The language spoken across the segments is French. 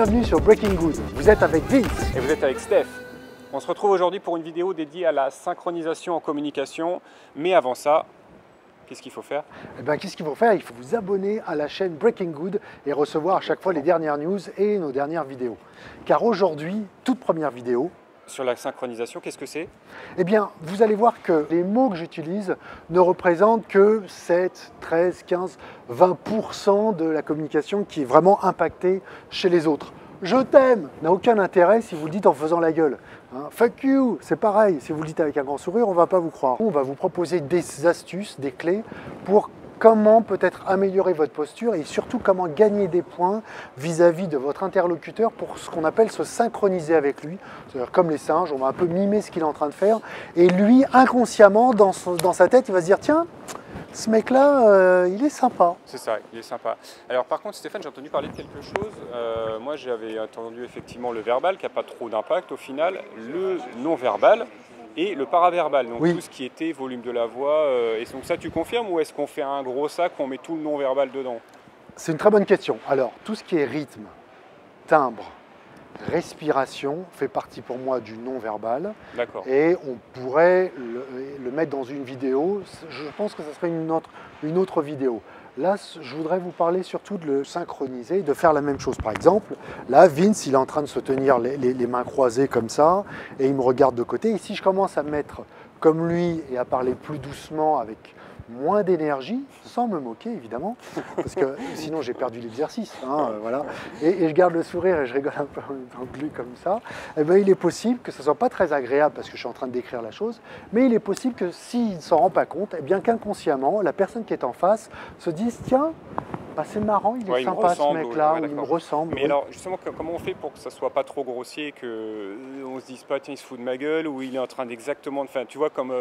Bienvenue sur Breaking Good. Vous êtes avec Vince. Et vous êtes avec Steph. On se retrouve aujourd'hui pour une vidéo dédiée à la synchronisation en communication. Mais avant ça, qu'est-ce qu'il faut faire? Eh bien, qu'est-ce qu'il faut faire? Il faut vous abonner à la chaîne Breaking Good et recevoir à chaque fois les dernières news et nos dernières vidéos. Car aujourd'hui, toute première vidéo, sur la synchronisation, qu'est-ce que c'est? Eh bien, vous allez voir que les mots que j'utilise ne représentent que 7, 13, 15, 20% de la communication qui est vraiment impactée chez les autres. Je t'aime n'a aucun intérêt si vous le dites en faisant la gueule. Fuck you, c'est pareil. Si vous le dites avec un grand sourire, on ne va pas vous croire. On va vous proposer des astuces, des clés pour comment peut-être améliorer votre posture et surtout comment gagner des points vis-à-vis de votre interlocuteur pour ce qu'on appelle se synchroniser avec lui. C'est-à-dire comme les singes, on va un peu mimer ce qu'il est en train de faire et lui, inconsciemment, dans sa tête, il va se dire tiens, ce mec-là, il est sympa. C'est ça, il est sympa. Alors par contre, Stéphane, j'ai entendu parler de quelque chose. Moi, j'avais entendu effectivement le verbal qui n'a pas trop d'impact au final, le non-verbal et le paraverbal, donc oui. Tout ce qui était volume de la voix. Et donc ça, tu confirmes ou est-ce qu'on fait un gros sac, on met tout le non-verbal dedans? C'est une très bonne question. Alors, tout ce qui est rythme, timbre, respiration fait partie pour moi du non-verbal. D'accord. Et on pourrait le mettre dans une vidéo. Je pense que ce serait une autre vidéo. Là, je voudrais vous parler surtout de le synchroniser, de faire la même chose. Par exemple, là, Vince, il est en train de se tenir les mains croisées comme ça, et il me regarde de côté. Et si je commence à me mettre comme lui et à parler plus doucement avec moins d'énergie, sans me moquer évidemment, parce que sinon j'ai perdu l'exercice, voilà. Et je garde le sourire et je rigole un peu en même temps que lui comme ça, et bien, il est possible que ce ne soit pas très agréable parce que je suis en train de décrire la chose, mais il est possible que s'il ne s'en rend pas compte, et bien qu'inconsciemment, la personne qui est en face se dise tiens, bah, c'est marrant, il est sympa ce mec-là, il me ressemble. Mais alors justement, comment on fait pour que ça soit pas trop grossier, qu'on se dise pas tiens il se fout de ma gueule ou il est en train d'exactement de faire, tu vois comme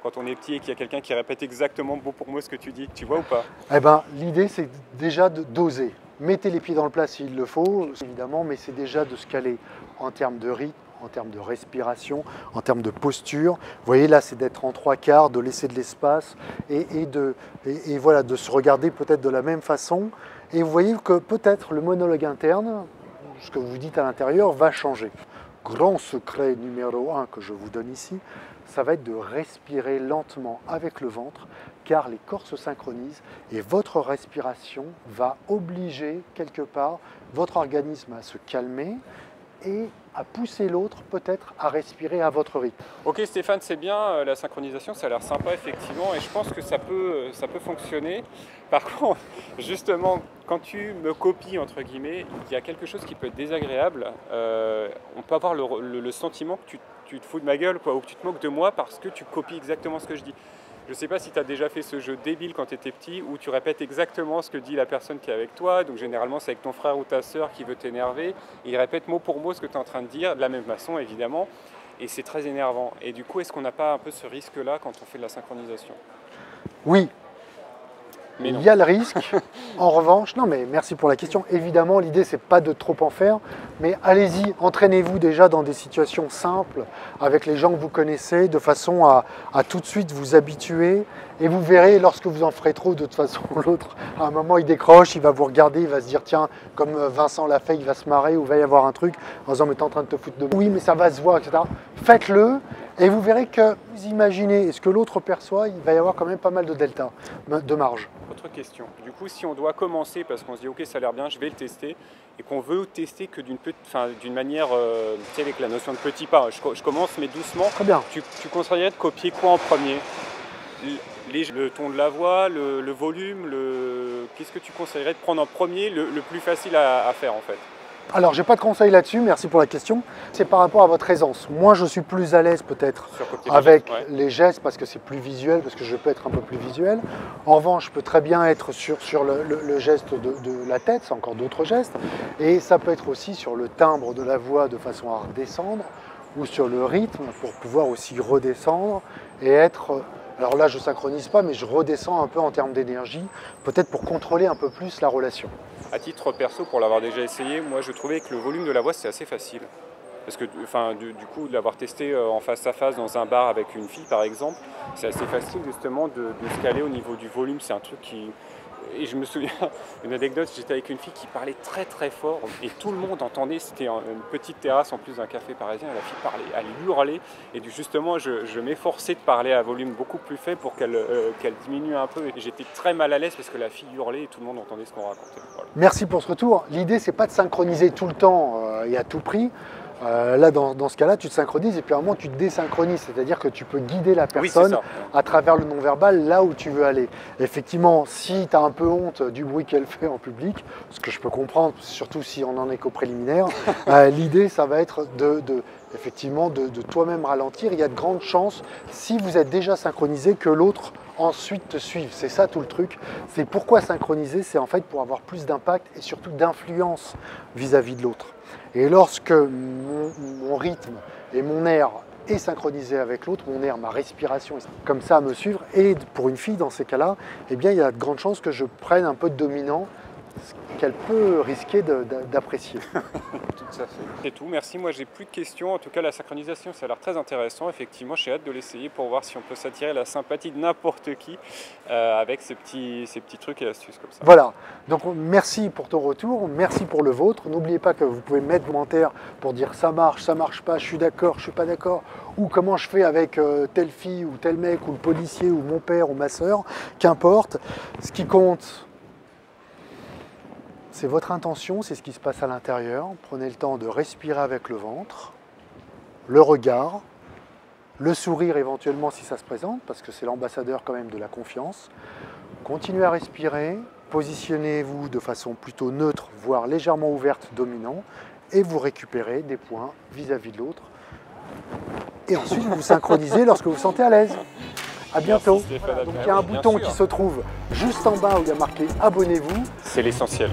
quand on est petit et qu'il y a quelqu'un qui répète exactement mot pour mot ce que tu dis, tu vois ou pas? Eh ben l'idée c'est déjà d'oser. Mettez les pieds dans le plat s'il le faut, évidemment, mais c'est déjà de se caler en termes de rythme, en termes de respiration, en termes de posture. Vous voyez là, c'est d'être en trois quarts, de laisser de l'espace et voilà, de se regarder peut-être de la même façon. Et vous voyez que peut-être le monologue interne, ce que vous dites à l'intérieur, va changer. Grand secret numéro 1 que je vous donne ici, ça va être de respirer lentement avec le ventre, car les corps se synchronisent et votre respiration va obliger quelque part votre organisme à se calmer et à pousser l'autre peut-être à respirer à votre rythme. Ok Stéphane, c'est bien, la synchronisation, ça a l'air sympa effectivement et je pense que ça peut fonctionner. Par contre, justement, quand tu me copies entre guillemets, il y a quelque chose qui peut être désagréable. On peut avoir le sentiment que tu te fous de ma gueule quoi, ou que tu te moques de moi parce que tu copies exactement ce que je dis. Je ne sais pas si tu as déjà fait ce jeu débile quand tu étais petit où tu répètes exactement ce que dit la personne qui est avec toi. Donc généralement c'est avec ton frère ou ta sœur qui veut t'énerver. Il répète mot pour mot ce que tu es en train de dire, de la même façon évidemment. Et c'est très énervant. Et du coup, est-ce qu'on n'a pas un peu ce risque-là quand on fait de la synchronisation? Oui. Mais il y a le risque. En revanche, non mais merci pour la question. Évidemment, l'idée c'est pas de trop en faire, mais allez-y, entraînez-vous déjà dans des situations simples avec les gens que vous connaissez, de façon à tout de suite vous habituer. Et vous verrez, lorsque vous en ferez trop, de toute façon, l'autre, à un moment, il décroche, il va vous regarder, il va se dire, tiens, comme Vincent l'a fait, il va se marrer ou il va y avoir un truc en disant, mais t'es en train de te foutre de moi. Oui, mais ça va se voir, etc. Faites-le et vous verrez que vous imaginez ce que l'autre perçoit, il va y avoir quand même pas mal de delta, de marge. Autre question. Du coup, si on doit commencer parce qu'on se dit, ok, ça a l'air bien, je vais le tester, et qu'on veut tester que d'une manière, tu sais, avec la notion de petit pas, je commence mais doucement. Très bien. Tu conseillerais de copier quoi en premier? Le ton de la voix, le volume, qu'est-ce que tu conseillerais de prendre en premier, le plus facile à faire en fait? Alors, j'ai pas de conseil là-dessus, merci pour la question. C'est par rapport à votre aisance. Moi, je suis plus à l'aise peut-être avec les gestes parce que c'est plus visuel, parce que je peux être un peu plus visuel. En revanche, je peux très bien être sur le geste de la tête, c'est encore d'autres gestes. Et ça peut être aussi sur le timbre de la voix de façon à redescendre ou sur le rythme pour pouvoir aussi redescendre et être... Alors là, je ne synchronise pas, mais je redescends un peu en termes d'énergie, peut-être pour contrôler un peu plus la relation. À titre perso, pour l'avoir déjà essayé, moi je trouvais que le volume de la voix c'est assez facile. Parce que du coup, de l'avoir testé en face à face dans un bar avec une fille par exemple, c'est assez facile justement de se caler au niveau du volume. C'est un truc qui, Et je me souviens, une anecdote, j'étais avec une fille qui parlait très très fort et tout le monde entendait, c'était une petite terrasse en plus d'un café parisien, la fille parlait, elle hurlait et justement je m'efforçais de parler à volume beaucoup plus faible pour qu'elle diminue un peu et j'étais très mal à l'aise parce que la fille hurlait et tout le monde entendait ce qu'on racontait. Voilà. Merci pour ce retour. L'idée, c'est pas de synchroniser tout le temps et à tout prix. Là, dans ce cas-là, tu te synchronises et puis à un moment, tu te désynchronises. C'est-à-dire que tu peux guider la personne à travers le non-verbal là où tu veux aller. Effectivement, si tu as un peu honte du bruit qu'elle fait en public, ce que je peux comprendre, surtout si on en est qu'au préliminaire, l'idée, ça va être effectivement de toi-même ralentir. Il y a de grandes chances, si vous êtes déjà synchronisé, que l'autre ensuite te suive. C'est ça tout le truc. C'est pourquoi synchroniser, c'est en fait pour avoir plus d'impact et surtout d'influence vis-à-vis de l'autre. Et lorsque mon rythme et mon air est synchronisé avec l'autre, mon air, ma respiration est comme ça à me suivre, et pour une fille dans ces cas-là, eh bien, il y a de grandes chances que je prenne un peu de dominant, ce qu'elle peut risquer d'apprécier. Tout à fait. C'est tout, merci. Moi, j'ai plus de questions. En tout cas, la synchronisation, ça a l'air très intéressant. Effectivement, j'ai hâte de l'essayer pour voir si on peut s'attirer la sympathie de n'importe qui avec ces petits trucs et astuces comme ça. Voilà. Donc, merci pour ton retour. Merci pour le vôtre. N'oubliez pas que vous pouvez mettre des commentaires pour dire ça marche pas, je suis d'accord, je suis pas d'accord, ou comment je fais avec telle fille ou tel mec ou le policier ou mon père ou ma soeur, qu'importe. Ce qui compte, c'est votre intention, c'est ce qui se passe à l'intérieur. Prenez le temps de respirer avec le ventre, le regard, le sourire éventuellement si ça se présente, parce que c'est l'ambassadeur quand même de la confiance. Continuez à respirer, positionnez-vous de façon plutôt neutre, voire légèrement ouverte, dominant, et vous récupérez des points vis-à-vis de l'autre. Et ensuite, vous vous synchronisez lorsque vous vous sentez à l'aise. À bientôt. Merci, Stéphane. Donc, il y a un bouton qui se trouve juste en bas où il y a marqué « Abonnez-vous ». C'est l'essentiel.